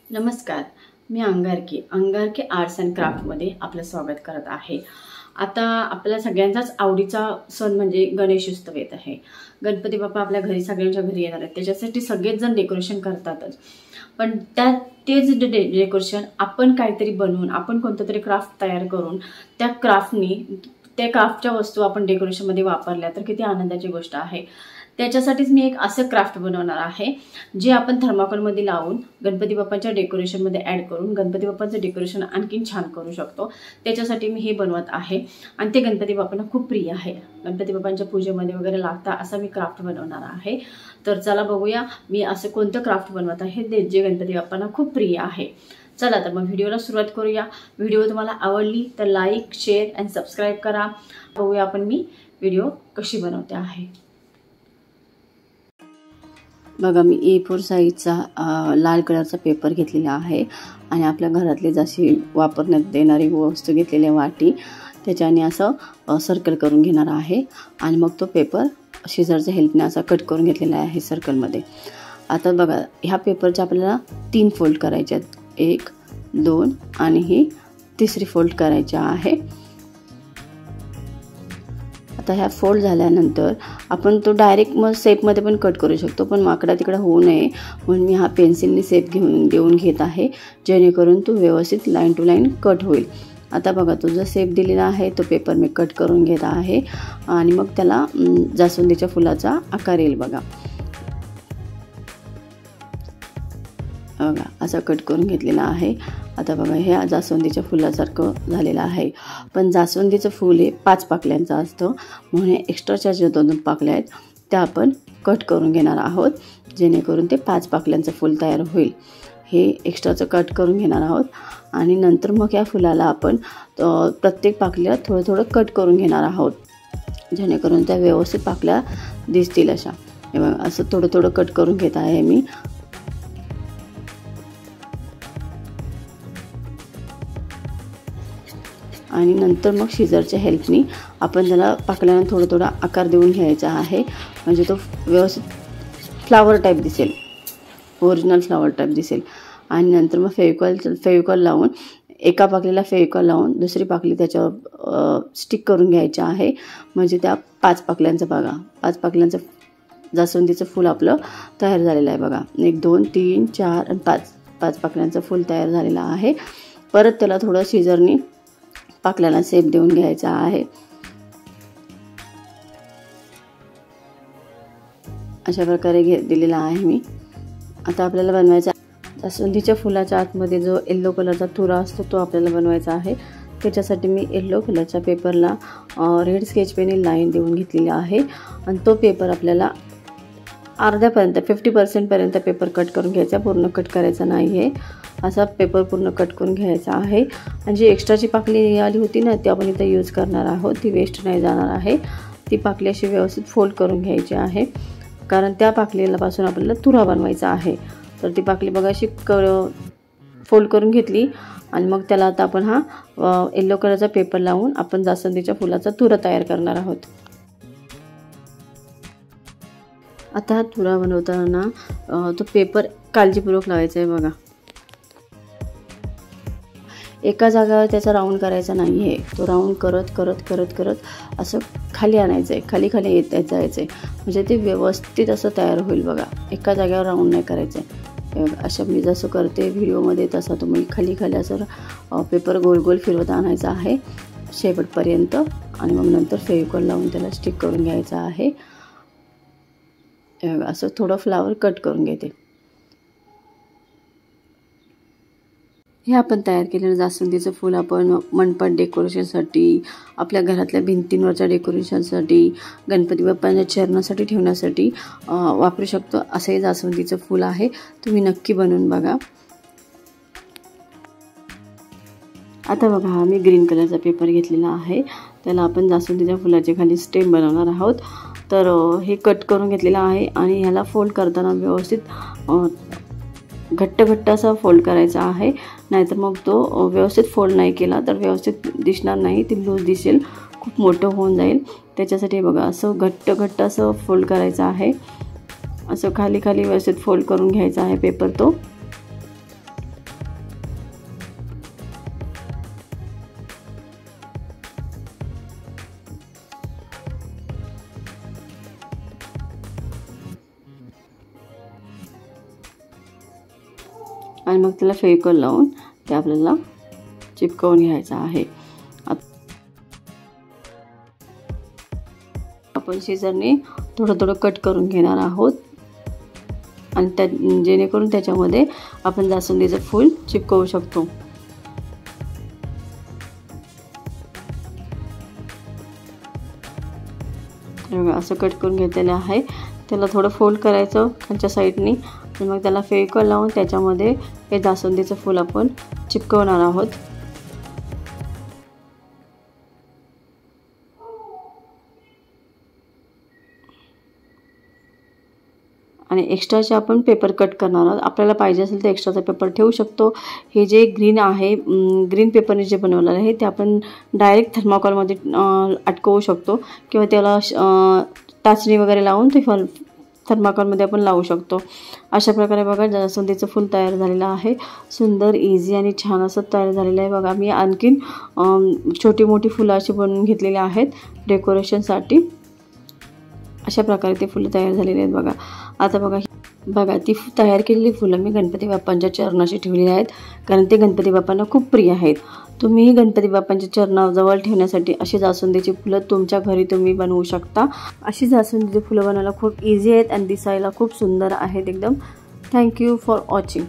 नमस्कार, मी Angarki arts and क्राफ्टमध्ये आपलं स्वागत करत आहे। आता आपल्या सगळ्यांचाच आवडीचा सण म्हणजे गणेशोत्सव येत आहे। गणपती बाप्पा आपल्या घरी सगळ्यांच्या घरी येणार आहेत, त्याच्यासाठी सगळेच जण डेकोरेशन करतातच। पण तेच डेकोरेशन आपण काहीतरी बनवून, आपण कोणतं तरी क्राफ्ट तयार करून त्या क्राफ्टच्या वस्तू आपण डेकोरेशनमध्ये वापरल्या तर किती आनंदाची गोष्ट आहे। त्याच्यासाठीच मी एक असं क्राफ्ट बनवणार आहे जे आपण थर्माकोलमध्ये लावून गणपती बाप्पांच्या डेकोरेशनमध्ये ॲड करून गणपती बाप्पांचं डेकोरेशन आणखीन छान करू शकतो। त्याच्यासाठी मी हे बनवत आहे आणि ते गणपती बाप्पांना खूप प्रिय आहे। गणपती बाप्पांच्या पूजेमध्ये वगैरे लागता असं मी क्राफ्ट बनवणार आहे। तर चला बघूया मी असं कोणतं क्राफ्ट बनवत आहे जे गणपती बाप्पांना खूप प्रिय आहे। चला तर मग व्हिडिओला सुरुवात करूया। व्हिडिओ तुम्हाला आवडली तर लाईक, शेअर आणि सबस्क्राईब करा। बघूया आपण मी व्हिडिओ कशी बनवते आहे। बघा मी A4 साईजचा लाल कलरचा पेपर घेतलेला आहे आणि आपल्या घरातली जशी वापरण्यात येणारी वस्तू घेतलेली वाटी त्याच्याने असं सर्कल करून घेणार आहे आणि मग तो पेपर सिझरच्या हेल्पने असा कट करून घेतलेला आहे सर्कलमध्ये। आता बघा ह्या पेपरचे आपल्याला 3 फोल्ड करायचे आहेत, 1, 2 आणि ही तिसरी फोल्ड करायची आहे। आता ह्या फोल्ड झाल्यानंतर आपण तो डायरेक्ट मग शेपमध्ये पण कट करू शकतो, पण माकडा तिकडे होऊ नये म्हणून मी हा पेन्सिलने शेप देऊन घेत आहे जेणेकरून तो व्यवस्थित लाईन टू लाईन कट होईल। आता बघा तो जो शेप दिलेला आहे तो पेपर मी कट करून घेत आहे आणि मग त्याला जास्वंदीच्या फुलाचा आकार येईल। बघा असं कट करून घेतलेला आहे। आता बघा हे जास्वंदीच्या फुलासारखं झालेलं आहे, पण जास्वंदीचं फूल हे 5 पाकल्यांचं असतं म्हणून एक्स्ट्राच्या ज्या 2 पाकल्या आहेत त्या आपण कट करून घेणार आहोत जेणेकरून ते 5 पाकल्यांचं फूल तयार होईल। हे एक्स्ट्राचं कट करून घेणार आहोत आणि नंतर मग या फुलाला आपण प्रत्येक पाकल्या थोडं थोडं कट करून घेणार आहोत जेणेकरून त्या व्यवस्थित पाकल्या दिसतील अशा। हे बघा असं थोडं थोडं कट करून घेत आहे मी। आणि नंतर मग सिझरच्या हेल्पनी आपण त्याला पाकळ्यांना थोडं थोडं आकार देऊन घ्यायचा आहे म्हणजे तो व्यवस्थित फ्लावर टाईप दिसेल, ओरिजिनल फ्लावर टाईप दिसेल। आणि नंतर मग फेविकॉल लावून एका पाकळीला फेविकॉल लावून दुसरी पाकळी त्याच्यावर स्टिक करून घ्यायची आहे म्हणजे त्या 5 पाकळ्यांचं बघा 5 पाकळ्यांचं जास्वंदीचं फूल आपलं तयार झालेलं आहे। बघा 1, 2, 3, 4 आणि 5 पाकळ्यांचं फूल तयार झालेलं आहे। परत त्याला थोडं सिझरनी पाकळ्याला शेप देऊन घ्यायचा आहे। अशा प्रकारे दिलेला आहे मी। आता आपल्याला बनवायचा जास्वंदीच्या फुलाच्या आतमध्ये जो येलो कलरचा तुरा असतो तो आपल्याला बनवायचा आहे। त्याच्यासाठी मी येलो कलरच्या पेपरला रेड स्केच पेनने लाईन देऊन घेतलेली आहे आणि तो पेपर आपल्याला अर्ध्यापर्यंत 50% पर्यंत पेपर कट करून घ्यायचा, पूर्ण कट करायचा नाही आहे। असा पेपर पूर्ण कट करून घ्यायचा आहे आणि जी एक्स्ट्राची पाकळी आली होती ना ती आपण इथं यूज करणार आहोत, ती वेस्ट नाही जाणार आहे। ती पाकळी अशी व्यवस्थित फोल्ड करून घ्यायची आहे कारण त्या पाकळीपासून आपल्याला तुरा बनवायचा आहे। तर ती पाकळी बघा अशी फोल्ड करून घेतली आणि मग त्याला आता आपण हा येलो कलरचा पेपर लावून आपण जास्वंदीच्या फुलाचा तुरा तयार करणार आहोत। आता हा तुरा बनवताना तो पेपर काळजीपूर्वक लावायचा आहे। बघा एका जागेवर त्याचा राऊंड करायचा नाही आहे, तो राऊंड करत करत करत करत असं खाली आणायचं आहे, खाली खाली येत जायचं आहे म्हणजे ते व्यवस्थित असं तयार होईल। बघा एका जागेवर राऊंड नाही करायचं आहे। असं मी जसं करते व्हिडिओमध्ये तसं तुम्ही खाली खाली असं पेपर गोल गोल फिरवत आणायचा आहे शेवटपर्यंत आणि मग नंतर फेविकॉल लावून त्याला स्टिक करून घ्यायचं आहे। असं थोडं फ्लावर कट करून घेते। हे आपण तयार केलेलं जास्वंदीचं फूल आपण मंडपात डेकोरेशनसाठी, आपल्या घरातल्या भिंतींवरच्या डेकोरेशनसाठी, गणपती बाप्पांच्या चरणासाठी ठेवण्यासाठी वापरू शकतो। असं हे जास्वंदीचं फूल आहे, तुम्ही नक्की बनवून बघा। आता बघा हा मी ग्रीन कलरचा पेपर घेतलेला आहे, त्याला आपण जास्वंदीच्या फुलाचे खाली स्टेम बनवणार आहोत। तर हे कट करून घेतलेलं आहे आणि ह्याला फोल्ड करताना व्यवस्थित घट्ट घट्ट असा फोल्ड करायचा आहे, नाहीतर मग तो व्यवस्थित फोल्ड नाही केला तर व्यवस्थित दिसणार नाही, ती लूज दिसेल, खूप मोठं होऊन जाईल। त्याच्यासाठी बघा असं घट्ट घट्ट असं फोल्ड करायचं आहे, असं खाली खाली व्यवस्थित फोल्ड करून घ्यायचा आहे पेपर तो। आणि मग त्याला फेविकॉल लावून ते आपल्याला चिपकवून घ्यायचं आहे. आपण सीझरने थोडं थोडं कट करून घेणार आहोत आणि जेणेकरून त्याच्यामध्ये आपण जास्वंदीचं फूल चिपकवू शकतो. असं कट करून घेतलेलं आहे. त्याला थोडं फोल्ड करायचं खालच्या साईडनी आणि मग त्याला फेविकॉल लावून त्याच्यामध्ये हे जास्वंदीचं फूल आपण चिपकवणार आहोत. आणि एक्स्ट्राचे आपण पेपर कट करणार आहोत. आपल्याला पाहिजे असेल तर एक्स्ट्राचा पेपर ठेवू शकतो. हे जे ग्रीन आहे, ग्रीन पेपरने जे बनवलेलं आहे ते आपण डायरेक्ट थर्माकोलमध्ये अटकवू शकतो किंवा त्याला टाचणी वगैरे लावून ते थर्माकोलमध्ये आपण लावू शकतो. अशा प्रकारे बघा जास्वंदीचं फूल तयार झालेलं आहे. सुंदर, इझी आणि छान असं तयार झालेलं आहे. बघा मी आणखीन छोटी मोठी फुलं अशी बनवून घेतलेली आहेत डेकोरेशनसाठी. अशा प्रकारे ते फुलं तयार झालेली आहेत. बघा आता बघा ती तयार केलेली फुलं मी गणपती बाप्पांच्या चरणाशी ठेवलेली आहेत, कारण ते गणपती बाप्पांना खूप प्रिय आहेत. तुम्ही गणपती बाप्पांच्या चरणाजवळ ठेवण्यासाठी अशी जास्वंदीची फुलं तुमच्या घरी तुम्ही बनवू शकता. अशी जास्वंदीची फुलं बनवायला खूप इझी आहेत आणि दिसायला खूप सुंदर आहेत एकदम. Thank you for watching.